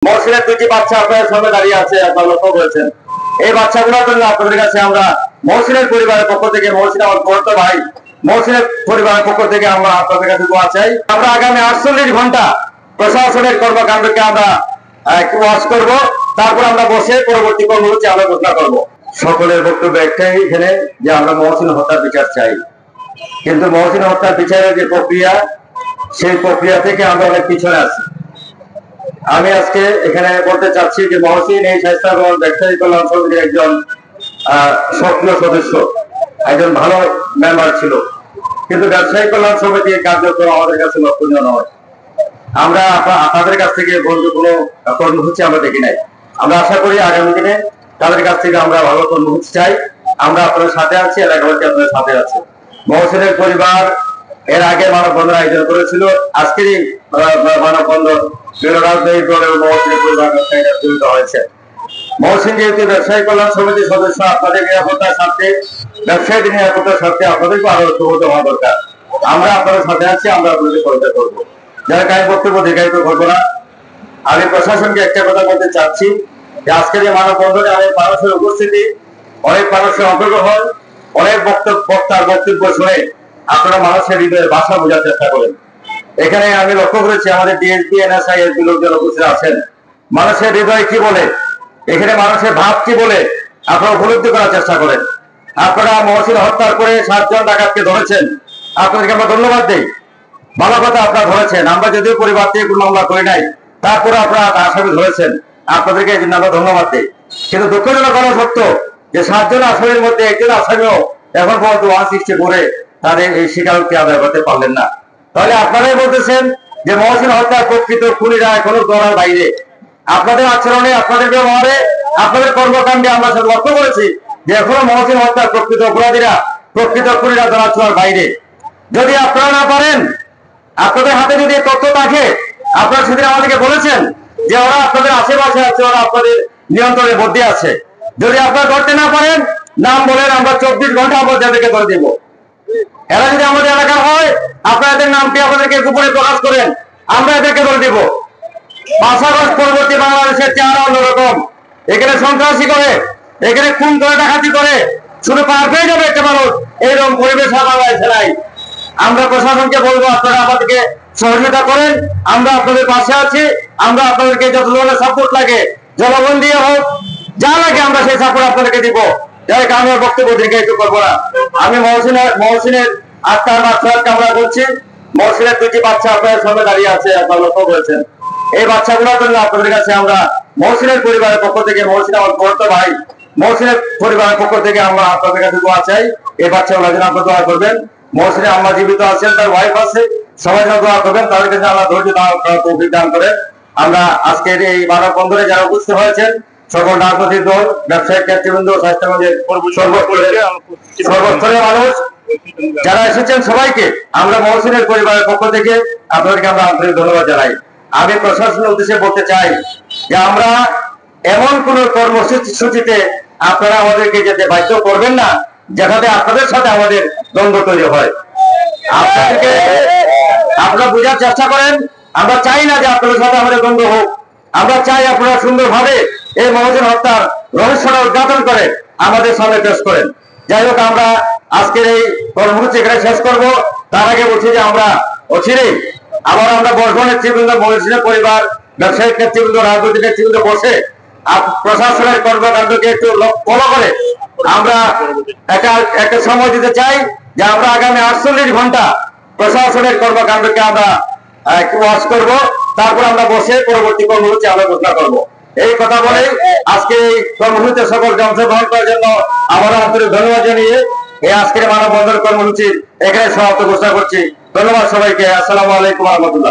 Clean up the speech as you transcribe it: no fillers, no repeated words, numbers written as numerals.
মহসিনের দুটি বাচ্চা আপনার সামনে দাঁড়িয়ে আছে, আপনারা লক্ষ্য করেছেন। এই বাচ্চাগুলোর জন্য আপনাদের কাছে আমরা মহসিনের পরিবারের পক্ষ থেকে, মহসিন আমার বড় ভাই, মহসিনের পরিবারের পক্ষ থেকে আমরা আপনাদের কাছে দোয়া চাই। আমরা আগামী 48 ঘন্টা প্রশাসনের কর্মকাণ্ডকে আমরা ওয়াচ করব, তারপর আমরা বসে পরবর্তী কর্মসূচি আমরা ঘোষণা করব। সকলের বক্তব্য একটাই এখানে, যে আমরা মহসিন হত্যার বিচার চাই। কিন্তু মহসিন হত্যার বিচারের যে প্রক্রিয়া, সেই প্রক্রিয়া থেকে আমরা অনেক পিছনে আছি। আমি আজকে এখানে বলতে চাচ্ছি যে মহসিন এই স্বাস্থ্য ব্যবসায়ী কল্যাণ সমিতির একজন সক্রিয় সদস্য, একজন ভালো মেম্বার ছিল, কিন্তু ব্যবসায়ী কল্যাণ সমিতির কার্যক্রম আমাদের কাছে লক্ষণীয় নয়। আমরা আপনাদের কাছ থেকে বন্ধু কোনো কর্মসূচি আমরা দেখি নাই। আমরা আশা করি আগামী দিনে তাদের কাছ থেকে আমরা ভালো কর্মসূচি চাই। আমরা আপনাদের সাথে আছি, এলাকাবাসী আপনাদের সাথে আছে। মহসিনের পরিবার এর আগে মানববন্ধন আয়োজন করেছিল। আজকেরই মানববন্ধন বিভিন্ন রাজনৈতিক দলের মহসিনের পরিবার জড়িত হয়েছে। মহসিন যেহেতু ব্যবসায়ী কল্যাণ সমিতির সদস্য, আপনাদের নিরাপত্তার স্বার্থে, ব্যবসায়ীদের নিরাপত্তার স্বার্থে আপনাদেরকে আরো ঐক্যবদ্ধ হওয়া দরকার। আমরা আপনাদের সাথে আছি, আমরা আপনাদের সহায়তা করবো। যারা কাজ বক্তব্য দীর্ঘায়িত করবো না। আমি প্রশাসনকে একটা কথা বলতে চাচ্ছি যে আজকের এই মানববন্ধনে অনেক মানুষের উপস্থিতি, অনেক মানুষের অংশগ্রহণ, অনেক বক্তার বক্তব্য শুনে আপনারা মানুষের হৃদয়ের ভাষা বোঝার চেষ্টা করেন। এখানে আমি লক্ষ্য করেছি আমাদের ডিএসপি, এনএসআই এর লোকজন উপস্থিত আছেন। মানুষের হৃদয় কি বলে, এখানে মানুষের ভাব কি বলে আপনারা উপলব্ধি করার চেষ্টা করেন। আপনারা মহসিন হত্যার করে 7 জন ডাকাতকে ধরেছেন, আপনাদেরকে আমরা ধন্যবাদ দিই। ভালো কথা আপনারা ধরেছেন। আমরা যদিও পরিবার থেকে কোনো মামলা করি নাই, তারপরে আপনারা আসামি ধরেছেন, আপনাদেরকে এই জন্য আমরা ধন্যবাদ দিই। কিন্তু দুঃখজনক হলো সত্য যে 7 জন আসামির মধ্যে একজন আসামিও এখন পর্যন্ত 160 করে তাদের এই স্বীকারোক্তি আদায় করতে পারলেন না। তাহলে আপনারাই বলতেছেন যে মহসিন হত্যার প্রকৃত খুনিরা এখনো ধরার বাইরে। আপনাদের আচরণে, আপনাদের ব্যবহারে, আপনাদের কর্মকাণ্ডে আমরা সব লক্ষ্য করেছি যে এখনো মহসিন হত্যার প্রকৃত অপরাধীরা, প্রকৃত খুনিরা ধরা ছোঁয়ার বাইরে। যদি আপনারা না পারেন, আপনাদের হাতে যদি তথ্য থাকে, আপনারা সেদিন আমাদেরকে বলেছেন যে ওরা আপনাদের আশেপাশে আছে, ওরা আপনাদের নিয়ন্ত্রণের মধ্যে আছে। যদি আপনারা ধরতে না পারেন, নাম বলেন, আমরা 24 ঘন্টা আপনাদেরকে ধরে দেব। এরা যদি আমাদের এলাকার হয়, আপনারা এদের নামটি আমাদেরকে গোপনে প্রকাশ করেন, আমরা এদেরকে ধরে দেব। পাশাপাশি পরবর্তী বাংলাদেশের চেহারা অন্যরকম। এখানে সন্ত্রাসী করে, এখানে খুন করে, ডাকাতি করে, শুধু পার পেয়ে যাবে একটা মানুষ। এইরকম পরিবেশ বাংলাদেশে নাই। আমরা প্রশাসনকে বলবো আপনারা আমাদেরকে সহযোগিতা করেন, আমরা আপনাদের পাশে আছি। আমরা আপনাদেরকে যত ধরনের সাপোর্ট লাগে, জনবন্দি হোক, যা লাগে আমরা সেই সাপোর্ট আপনাদেরকে দিব। যাই আমি বক্তব্য দীর্ঘায়িত করবো না। আমি মহসিনের আত্মার মাত্রার কামনা করছি। মহসিনের দুটি বাচ্চা আপনাদের সামনে দাঁড়িয়ে আছে, আপনারা লক্ষ্য করেছেন। এই বাচ্চাগুলোর জন্য আপনাদের কাছে আমরা মহসিনের পরিবারের পক্ষ থেকে, মহসিন আমার বড় ভাই, মহসিনের পরিবারের পক্ষ থেকে আমরা আপনাদের কাছে দোয়া চাই। এই বাচ্চাগুলোর জন্য আপনারা দোয়া করবেন। মহসিনের আম্মা জীবিত আছেন, তার ওয়াইফ আছে, সবাই যেন দোয়া করবেন, তাদের কাছে আল্লাহ ধৈর্য তৌফিক দান করেন। আমরা আজকের এই মানববন্ধনে যারা উপস্থিত হয়েছেন, সকল রাজনৈতিক দল, ব্যবসায়িক নেতৃবৃন্দ, স্বাস্থ্যমন্ত্রী, সর্বস্তরের মানুষ যারা এসেছেন, সবাইকে আমরা মহসিনের পরিবারের পক্ষ থেকে আপনাদেরকে আমরা আন্তরিক ধন্যবাদ জানাই। আমি প্রশাসনের উদ্দেশ্যে বলতে চাই যে আমরা এমন কোন কর্মসূচিতে আপনারা আমাদেরকে যেতে বাধ্য করবেন না যেখানে আপনাদের সাথে আমাদের দ্বন্দ্ব তৈরি হয়। আপনাদেরকে আপনারা বোঝার চেষ্টা করেন। আমরা চাই না যে আপনাদের সাথে আমাদের দ্বন্দ্ব হোক। আমরা চাই আপনারা সুন্দরভাবে এই মহসিন হত্যার রহস্যটা উদ্ঘাটন করে আমাদের সামনে পেশ করেন। যাই হোক, আমরা আজকের এই কর্মসূচি এখানে শেষ করব। তার আগে বলছি যে আমরা অচিরেই আবার আমরা বর্ধমান নেতৃবৃন্দ, মহসিনের পরিবার, ব্যবসায়িক নেতৃবৃন্দ, রাজনৈতিক নেতৃবৃন্দ বসে প্রশাসনের কর্মকাণ্ডকে একটু ফলো করে আমরা একটা সময় দিতে চাই যে আমরা আগামী 48 ঘন্টা প্রশাসনের কর্মকাণ্ডকে আমরা ওয়াচ করব, তারপর আমরা বসে পরবর্তী কর্মসূচি আমরা ঘোষণা করব। এই কথা বলে আজকে এই কর্মসূচিতে সকলকে অংশগ্রহণ করার জন্য আবারও আন্তরিক ধন্যবাদ জানিয়ে এই আজকের মানববন্ধন কর্মসূচি এখানে সমাপ্ত ঘোষণা করছি। ধন্যবাদ সবাইকে। আসসালামু আলাইকুম ওয়া রাহমাতুল্লাহ।